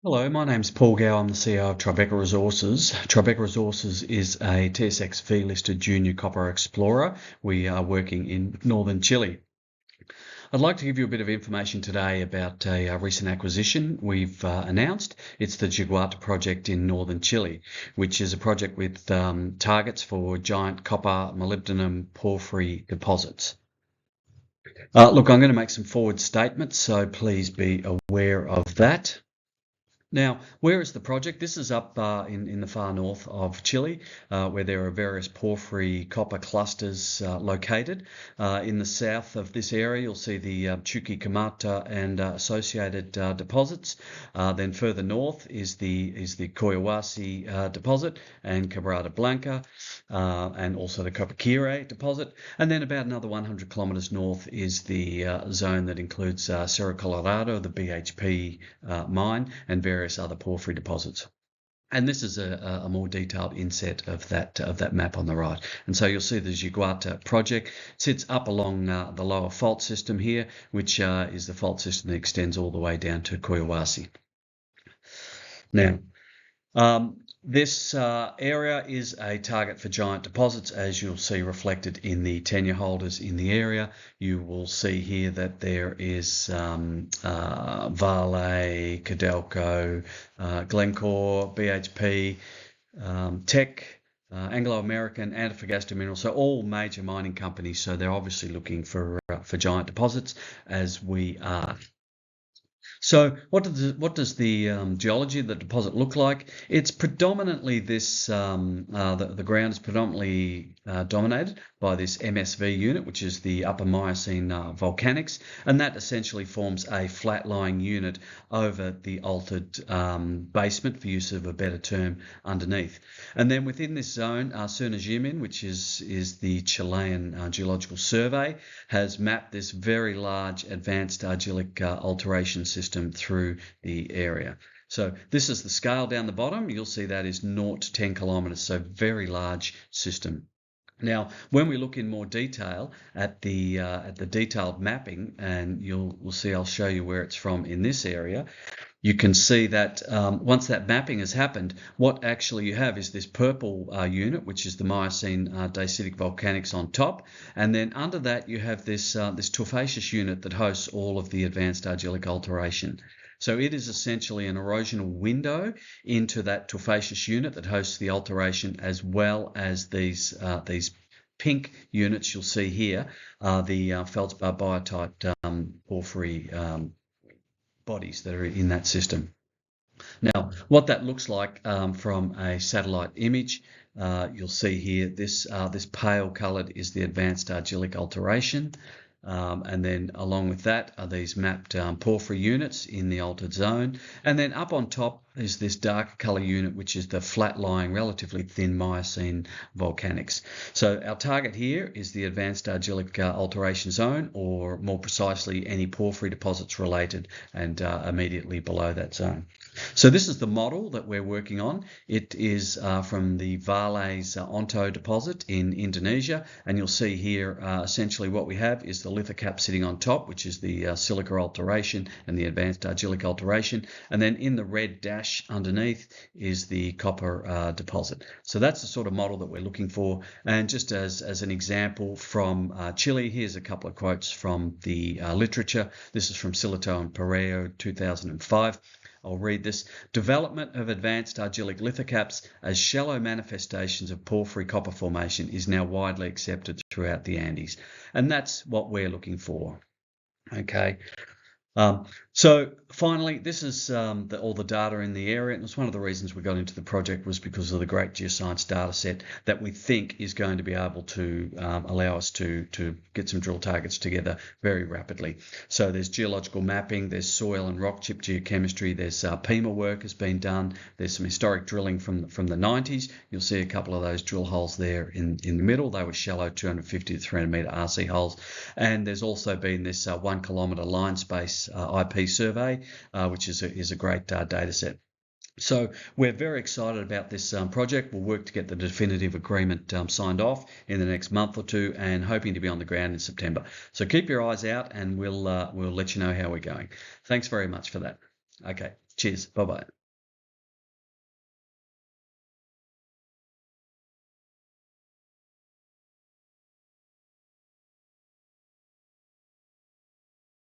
Hello, my name's Paul Gow. I'm the CEO of Tribeca Resources. Tribeca Resources is a TSX V-listed junior copper explorer. We are working in northern Chile. I'd like to give you a bit of information today about a recent acquisition we've announced. It's the Jiguata project in northern Chile, which is a project with targets for giant copper, molybdenum, porphyry deposits. Look, I'm going to make some forward statements, so please be aware of that. Now, where is the project? This is up in the far north of Chile, where there are various porphyry copper clusters located. In the south of this area, you'll see the Chuquicamata and associated deposits. Then further north is the Collahuasi deposit and Quebrada Blanca, and also the Copaquire deposit. And then about another 100 kilometres north is the zone that includes Cerro Colorado, the BHP mine, and various other porphyry deposits. And this is a more detailed inset of that map on the right. And so you'll see the Jiguata project sits up along the lower fault system here, which is the fault system that extends all the way down to Collahuasi. Now, this area is a target for giant deposits, as you'll see reflected in the tenure holders in the area. You will see here that there is Vale, Codelco, Glencore, BHP, Teck, Anglo American, Antofagasta Minerals, so all major mining companies. So they're obviously looking for giant deposits, as we are. So what does the geology of the deposit look like? It's predominantly this, the ground is predominantly dominated by this MSV unit, which is the Upper Miocene volcanics, and that essentially forms a flat-lying unit over the altered basement, for use of a better term, underneath. And then within this zone, Cernajimin, which is the Chilean Geological Survey, has mapped this very large advanced argillic alteration system through the area. So this is the scale down the bottom. You'll see that is 0 to 10 kilometres, so very large system. Now, when we look in more detail at the detailed mapping, and we'll see, I'll show you where it's from in this area. You can see that once that mapping has happened, what actually you have is this purple unit, which is the Miocene dacitic volcanics on top, and then under that you have this tufaceous unit that hosts all of the advanced argillic alteration. So it is essentially an erosional window into that tufaceous unit that hosts the alteration, as well as these pink units you'll see here are the feldspar biotite porphyry bodies that are in that system. Now, what that looks like from a satellite image, you'll see here this pale coloured is the advanced argillic alteration. And then along with that are these mapped porphyry units in the altered zone. And then up on top is this darker colour unit, which is the flat-lying, relatively thin Miocene volcanics. So our target here is the advanced argillic alteration zone, or more precisely, any porphyry deposits related and immediately below that zone. So this is the model that we're working on. It is from the Vale's Onto deposit in Indonesia, and you'll see here essentially what we have is the lithocap sitting on top, which is the silica alteration and the advanced argillic alteration, and then in the red dash underneath is the copper deposit. So that's the sort of model that we're looking for. And just as an example from Chile, here's a couple of quotes from the literature. This is from Silito and Pereiro, 2005. I'll read this. Development of advanced argillic lithocaps as shallow manifestations of porphyry copper formation is now widely accepted throughout the Andes. And that's what we're looking for. Okay. So finally, this is all the data in the area, and it's one of the reasons we got into the project was because of the great geoscience data set that we think is going to be able to allow us to get some drill targets together very rapidly. So there's geological mapping, there's soil and rock chip geochemistry, there's PEMA work has been done, there's some historic drilling from the 90s. You'll see a couple of those drill holes there in the middle. They were shallow 250 to 300 metre RC holes, and there's also been this 1 kilometre line space IP survey, which is a great data set. So we're very excited about this project. We'll work to get the definitive agreement signed off in the next month or two, and hoping to be on the ground in September. So keep your eyes out, and we'll let you know how we're going. Thanks very much for that. Okay, cheers. Cheers. Bye bye.